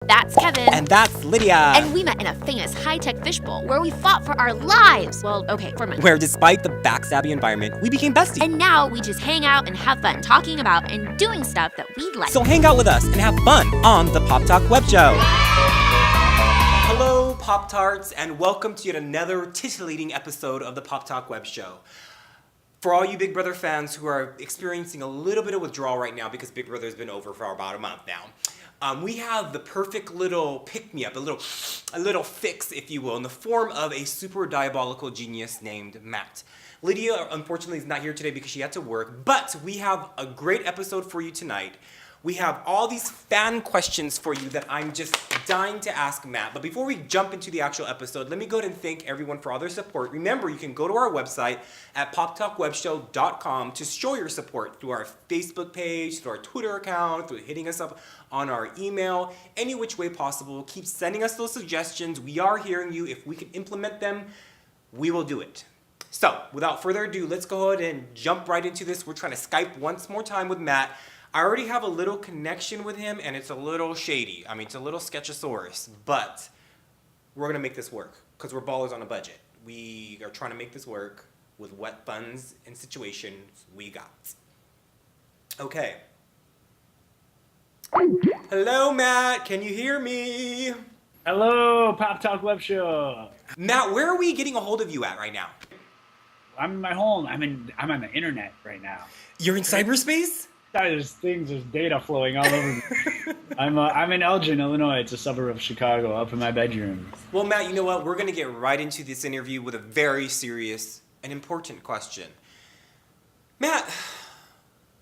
That's Kevin. And that's Lydia. And we met in a famous high-tech fishbowl where we fought for our lives. Well, okay, for a minute. Where despite the backstabby environment, we became besties. And now we just hang out and have fun talking about and doing stuff that we like. So hang out with us and have fun on the Pop Talk Web Show. Hello, Pop-Tarts, and welcome to yet another titillating episode of the Pop Talk Web Show. For all you Big Brother fans who are experiencing a little bit of withdrawal right now because Big Brother's been over for about a month now, we have the perfect little pick-me-up, a little fix, if you will, in the form of a super diabolical genius named Matt. Lydia, unfortunately, is not here today because she had to work, but we have a great episode for you tonight. We have all these fan questions for you that I'm just dying to ask Matt. But before we jump into the actual episode, let me go ahead and thank everyone for all their support. Remember, you can go to our website at PopTalkwebshow.com to show your support through our Facebook page, through our Twitter account, through hitting us up on our email, any which way possible. Keep sending us those suggestions. We are hearing you. If we can implement them, we will do it. So, without further ado, let's go ahead and jump right into this. We're trying to Skype once more time with Matt. I already have a little connection with him, and it's a little shady. I mean, it's a little sketchosaurus, but we're going to make this work because we're ballers on a budget. We are trying to make this work with what funds and situations we got. Okay. Hello, Matt. Can you hear me? Hello, Pop Talk Web Show. Matt, where are we getting a hold of you at right now? I'm in my home. I'm on the internet right now. You're in cyberspace? There's data flowing all over me. I'm in Elgin, Illinois. It's a suburb of Chicago, up in my bedroom. Well, Matt, you know what? We're going to get right into this interview with a very serious and important question. Matt,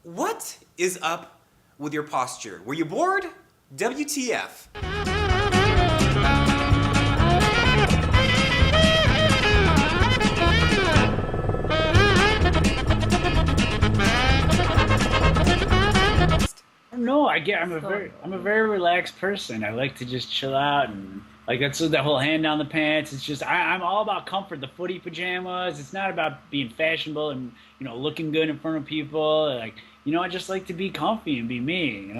what is up with your posture? Were you bored? WTF? No, I'm a very relaxed person. I like to just chill out and that's the whole hand down the pants. It's just I'm all about comfort. The footy pajamas. It's not about being fashionable and looking good in front of people. I just like to be comfy and be me. And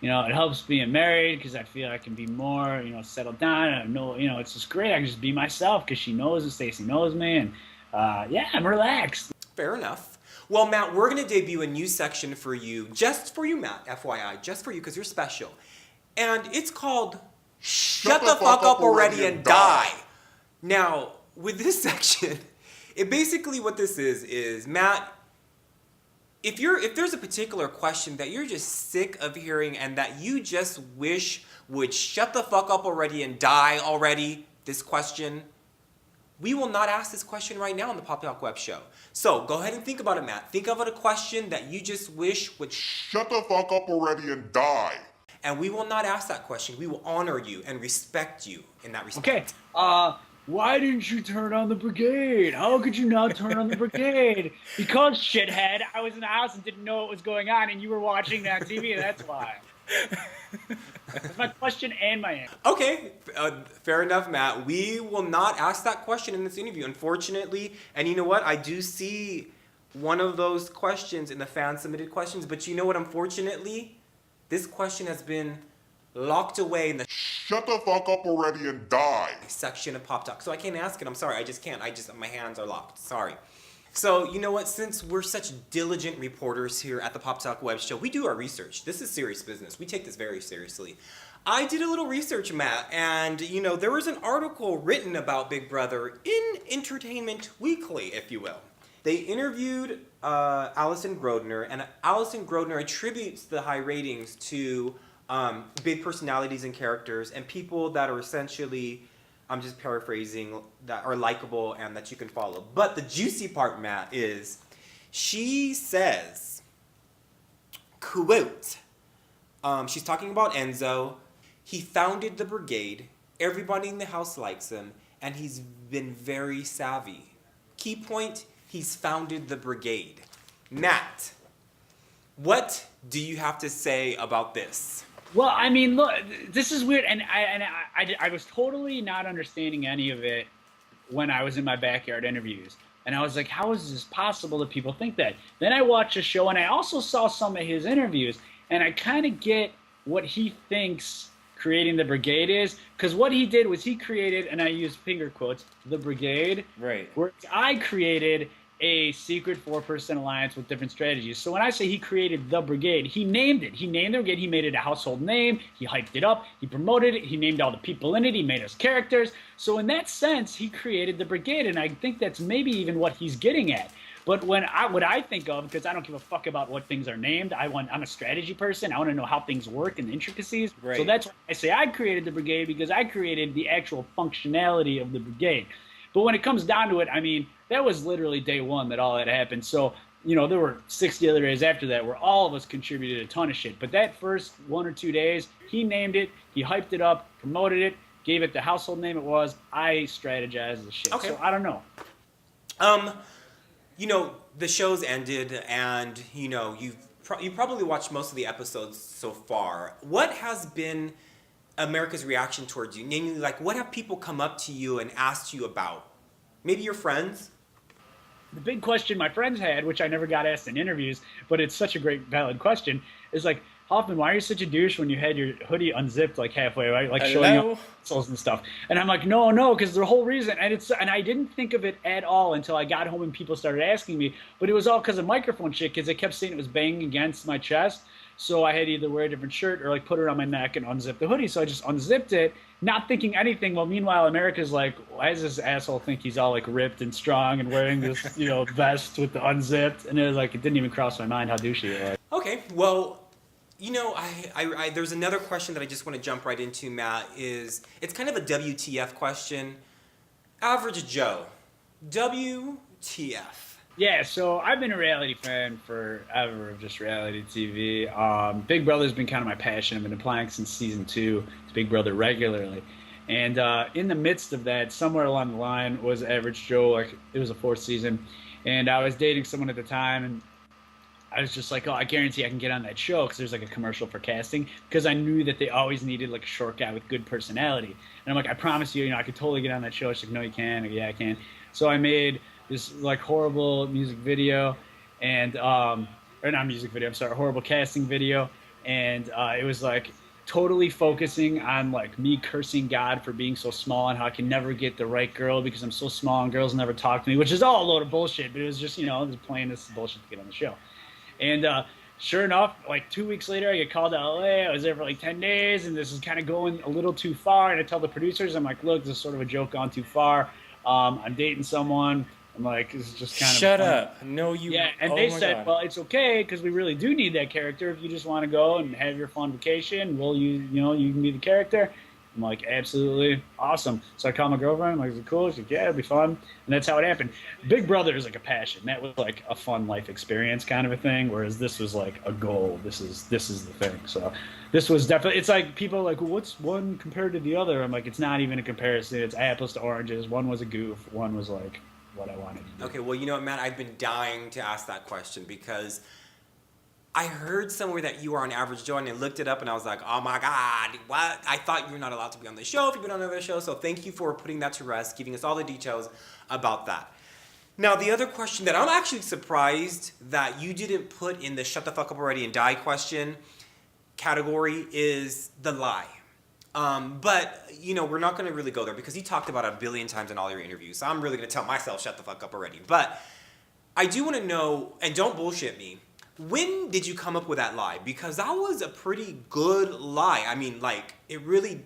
it helps being married because I feel I can be more settled down. And I know it's just great. I can just be myself because she knows and Stacey knows me, and I'm relaxed. Fair enough. Well, Matt, we're going to debut a new section for you, just for you, Matt, FYI, just for you, because you're special. And it's called Shut the Fuck Up Already and Die. Now, with this section, basically what this is, Matt, if there's a particular question that you're just sick of hearing and that you just wish would shut the fuck up already and die already, this question, we will not ask this question right now on the Pop Talk Web Show. So go ahead and think about it, Matt. Think of it a question that you just wish would shut the fuck up already and die. And we will not ask that question. We will honor you and respect you in that respect. Okay. Why didn't you turn on the brigade? How could you not turn on the brigade? Because, shithead, I was in the house and didn't know what was going on, and you were watching that TV, and that's why. That's my question and my answer. Okay, fair enough, Matt. We will not ask that question in this interview, unfortunately. And you know what? I do see one of those questions in the fan-submitted questions, but you know what? Unfortunately, this question has been locked away in the shut the fuck up already and die section of Pop Talk. So I can't ask it. I'm sorry. I just can't. My hands are locked. Sorry. So, you know what? Since we're such diligent reporters here at the Pop Talk Web Show, we do our research. This is serious business. We take this very seriously. I did a little research, Matt, and, there was an article written about Big Brother in Entertainment Weekly, if you will. They interviewed Allison Grodner, and Allison Grodner attributes the high ratings to big personalities and characters and people that are essentially, I'm just paraphrasing, that are likable and that you can follow. But the juicy part, Matt, is she says, quote, she's talking about Enzo. He founded the brigade. Everybody in the house likes him, and he's been very savvy. Key point, he's founded the brigade. Matt, what do you have to say about this? Well, I mean, look, this is weird, and I was totally not understanding any of it when I was in my backyard interviews. And I was like, how is this possible that people think that? Then I watched a show, and I also saw some of his interviews, and I kind of get what he thinks creating the brigade is, because what he did was he created, and I use finger quotes, the brigade. Right. Whereas I created a secret 4-person alliance with different strategies. So when I say he created the brigade, he named it. He named the brigade. He made it a household name. He hyped it up. He promoted it. He named all the people in it. He made us characters. So in that sense, he created the brigade, and I think that's maybe even what he's getting at. But what I think of, because I don't give a fuck about what things are named, I'm a strategy person. I want to know how things work and the intricacies. Right. So that's why I say I created the brigade, because I created the actual functionality of the brigade. But when it comes down to it, I mean, that was literally day one that all that happened. So, you know, there were 60 other days after that where all of us contributed a ton of shit. But that first 1 or 2 days, he named it, he hyped it up, promoted it, gave it the household name it was. I strategized the shit. Okay. So I don't know. You know, the show's ended, and you know you probably watched most of the episodes so far. What has been America's reaction towards you? Namely, like, what have people come up to you and asked you about? Maybe your friends? The big question my friends had, which I never got asked in interviews, but it's such a great, valid question, is like, Hoffman, why are you such a douche when you had your hoodie unzipped like halfway, right? Like showing your muscles and stuff. And I'm like, no, because the whole reason, and I didn't think of it at all until I got home and people started asking me, but it was all because of microphone shit, because they kept saying it was banging against my chest. So I had to either wear a different shirt or like put it on my neck and unzip the hoodie. So I just unzipped it, not thinking anything. Well, meanwhile, America's like, why does this asshole think he's all like ripped and strong and wearing this, you know, vest with the unzipped? And it was like, it didn't even cross my mind how douchey it was. Okay, well, you know, I there's another question that I just want to jump right into, Matt, it's kind of a WTF question. Average Joe. WTF. Yeah, so I've been a reality fan forever of just reality TV. Big Brother's been kind of my passion. I've been applying since season 2 to Big Brother regularly. And in the midst of that, somewhere along the line was Average Joe. Like, it was the 4th season. And I was dating someone at the time, and I was just like, oh, I guarantee I can get on that show, because there's like a commercial for casting, because I knew that they always needed like a short guy with good personality. And I'm like, I promise you, I could totally get on that show. She's like, no, you can. Like, yeah, I can. So I made this like horrible music video, and or not music video, I'm sorry, horrible casting video. And it was like totally focusing on like me cursing God for being so small and how I can never get the right girl because I'm so small and girls never talk to me, which is all a load of bullshit, but it was just, you know, just playing this bullshit to get on the show. And sure enough, like 2 weeks later, I get called to LA. I was there for like 10 days, and this is kind of going a little too far. And I tell the producers, I'm like, look, this is sort of a joke gone too far. I'm dating someone. I'm like, this is just kind of Shut fun. up. No, you. Yeah, and they said, well, it's okay, because we really do need that character. If you just want to go and have your fun vacation, you can be the character. I'm like, absolutely awesome. So I call my girlfriend. I'm like, is it cool? She's like, yeah, it'll be fun. And that's how it happened. Big Brother is like a passion. That was like a fun life experience kind of a thing, whereas this was like a goal. This is the thing. So this was definitely, it's like people are like, well, what's one compared to the other? I'm like, it's not even a comparison. It's apples to oranges. One was a goof. One was like what I wanted to do. Okay, well, you know what, Matt? I've been dying to ask that question, because I heard somewhere that you were on Average Joe, and I looked it up, and I was like, oh my God, what? I thought you were not allowed to be on the show if you've been on another show, so thank you for putting that to rest, giving us all the details about that. Now, the other question that I'm actually surprised that you didn't put in the shut the fuck up already and die question category is the lie. But, you know, we're not going to really go there, because you talked about it a billion times in all your interviews, so I'm really going to tell myself shut the fuck up already. But I do want to know, and don't bullshit me, when did you come up with that lie? Because that was a pretty good lie. I mean, like, it really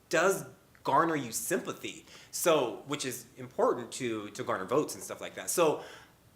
does garner you sympathy. So, which is important to garner votes and stuff like that. So,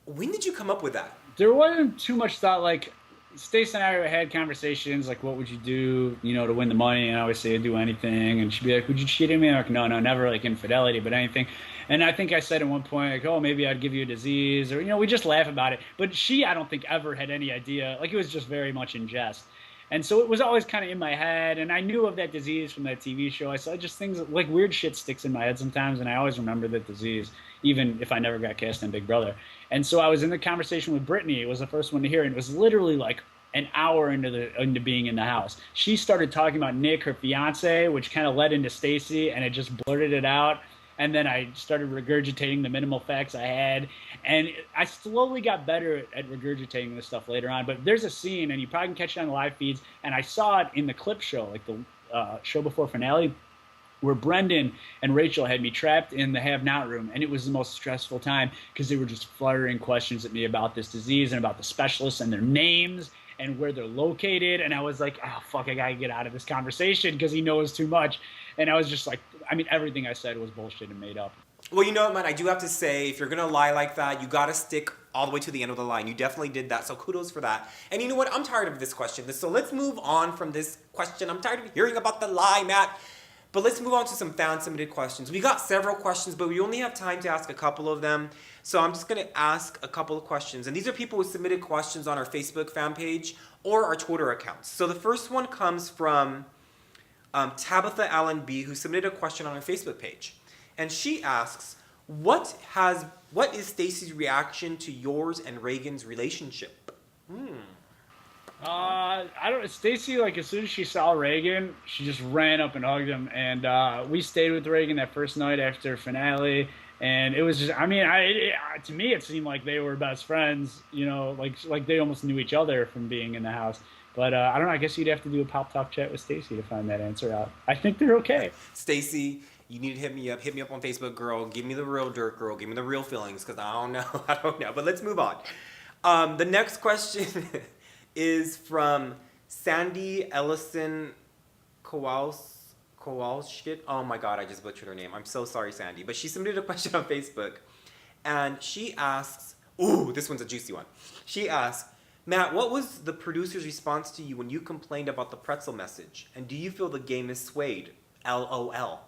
when did you come up with that? There wasn't too much thought. Like, Stacey and I had conversations, like, what would you do, to win the money? And I always say I'd do anything. And she'd be like, would you cheat on me? I'm like, no, never, like, infidelity, but anything. And I think I said at one point, like, oh, maybe I'd give you a disease, or, we just laugh about it. But she, I don't think, ever had any idea. Like, it was just very much in jest. And so it was always kind of in my head, and I knew of that disease from that TV show. I saw just things, like, weird shit sticks in my head sometimes, and I always remember that disease, even if I never got cast on Big Brother. And so I was in the conversation with Brittany. It was the first one to hear, and it was literally, like, an hour into being in the house. She started talking about Nick, her fiance, which kind of led into Stacey, and it just blurted it out. And then I started regurgitating the minimal facts I had. And I slowly got better at regurgitating this stuff later on. But there's a scene, and you probably can catch it on the live feeds, and I saw it in the clip show, like the show before finale, where Brendan and Rachel had me trapped in the have-not room, and it was the most stressful time because they were just fluttering questions at me about this disease and about the specialists and their names and where they're located. And I was like, oh, fuck, I gotta get out of this conversation because he knows too much. And I was just like, I mean, everything I said was bullshit and made up. Well, you know what, man, I do have to say, if you're going to lie like that, you got to stick all the way to the end of the line. You definitely did that, so kudos for that. And you know what? I'm tired of this question. So let's move on from this question. I'm tired of hearing about the lie, Matt. But let's move on to some fan-submitted questions. We got several questions, but we only have time to ask a couple of them. So I'm just going to ask a couple of questions. And these are people who submitted questions on our Facebook fan page or our Twitter accounts. So the first one comes from Tabitha Allen B., who submitted a question on our Facebook page. And she asks, what is Stacy's reaction to yours and Reagan's relationship? I don't. Stacy, like, as soon as she saw Reagan, she just ran up and hugged him, and we stayed with Reagan that first night after finale, and it was just. I mean, to me, it seemed like they were best friends. You know, like they almost knew each other from being in the house. But I don't know. I guess you'd have to do a pop talk chat with Stacy to find that answer out. I think they're okay. Stacy, you need to hit me up. Hit me up on Facebook, girl. Give me the real dirt, girl. Give me the real feelings, because I don't know. I don't know. But let's move on. The next question is from Sandy Ellison Kowalskit. Oh my God, I just butchered her name. I'm so sorry, Sandy. But she submitted a question on Facebook, and she asks, ooh, this one's a juicy one. She asks, Matt, what was the producer's response to you when you complained about the pretzel message? And do you feel the game is swayed? LOL.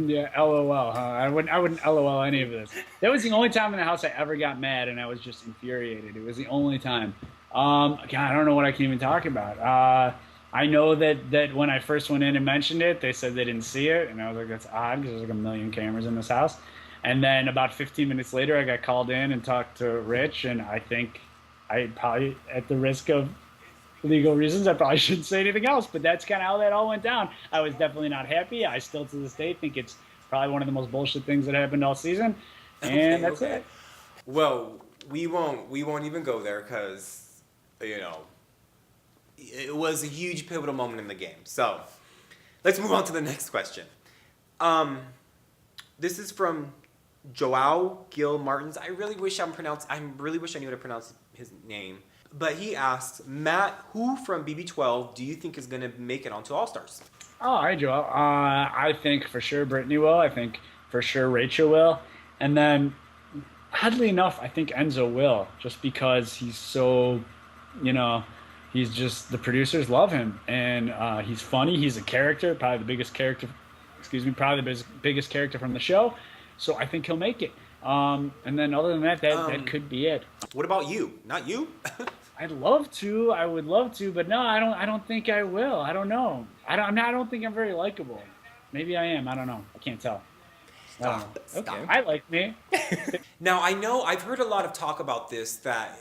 Yeah, LOL, huh? I wouldn't LOL any of this. That was the only time in the house I ever got mad, and I was just infuriated. It was the only time. God, I don't know what I can even talk about. I know that when I first went in and mentioned it, they said they didn't see it, and I was like, that's odd because there's like a million cameras in this house. And then about 15 minutes later, I got called in and talked to Rich, and I think I probably, at the risk of legal reasons, I probably shouldn't say anything else, but that's kind of how that all went down. I was definitely not happy. I still, to this day, think it's probably one of the most bullshit things that happened all season, and that's it. Well, we won't even go there because, you know, it was a huge pivotal moment in the game. So let's move on to the next question. This is from Joao Gil Martins. I really wish I knew how to pronounce his name. But he asks, Matt, who from BB12 do you think is going to make it onto All-Stars? Oh, hi, Joel. I think for sure Brittany will. I think for sure Rachel will. And then, oddly enough, I think Enzo will, just because he's so, he's just, the producers love him. And he's funny. He's a character, probably the biggest character from the show. So I think he'll make it. And then other than that that could be it. What about you? Not you? I'd love to. I would love to, but no, I don't think I will. I don't know. I don't think I'm very likable. Maybe I am. I don't know. I can't tell. Stop. Okay. I like me. Now, I know I've heard a lot of talk about this, that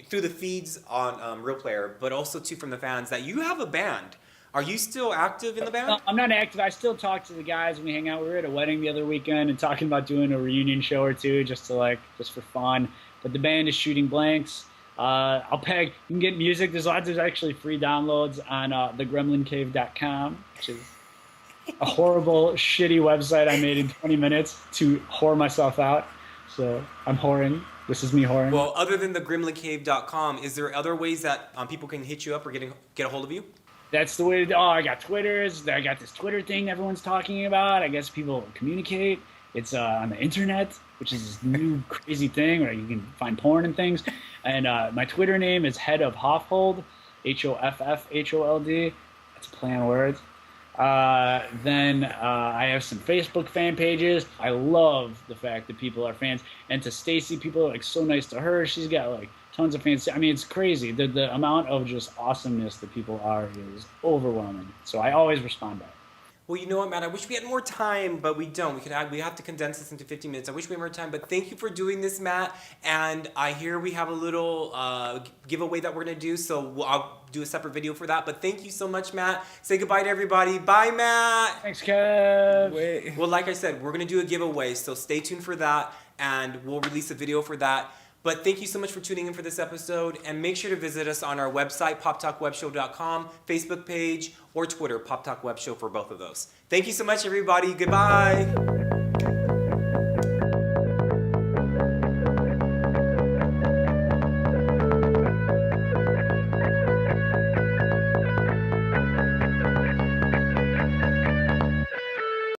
through the feeds on Real Player, but also too from the fans, that you have a band. Are you still active in the band? I'm not active. I still talk to the guys when we hang out. We were at a wedding the other weekend and talking about doing a reunion show or two just for fun. But the band is shooting blanks. I'll peg. You can get music. There's actually free downloads on thegremlincave.com, which is a horrible, shitty website I made in 20 minutes to whore myself out. So I'm whoring. This is me whoring. Well, other than thegremlincave.com, is there other ways that people can hit you up or get a hold of you? That's the way. I got Twitters. I got this Twitter thing everyone's talking about. I guess people communicate. It's on the internet, which is this new crazy thing where you can find porn and things. And my Twitter name is Head of Hoffhold, HOFFHOLD. That's a play on words. Then I have some Facebook fan pages. I love the fact that people are fans. And to Stacy, people are so nice to her. She's got tons of fans. I mean, it's crazy. The amount of just awesomeness that people are is overwhelming. So I always respond back. Well, you know what, Matt? I wish we had more time, but we don't. We have to condense this into 15 minutes. I wish we had more time, but thank you for doing this, Matt. And I hear we have a little giveaway that we're going to do, so I'll do a separate video for that. But thank you so much, Matt. Say goodbye to everybody. Bye, Matt. Thanks, Kev. Well, like I said, we're going to do a giveaway, so stay tuned for that, and we'll release a video for that. But thank you so much for tuning in for this episode, and make sure to visit us on our website, PopTalkwebshow.com, Facebook page, or Twitter, PopTalkWebshow for both of those. Thank you so much, everybody. Goodbye.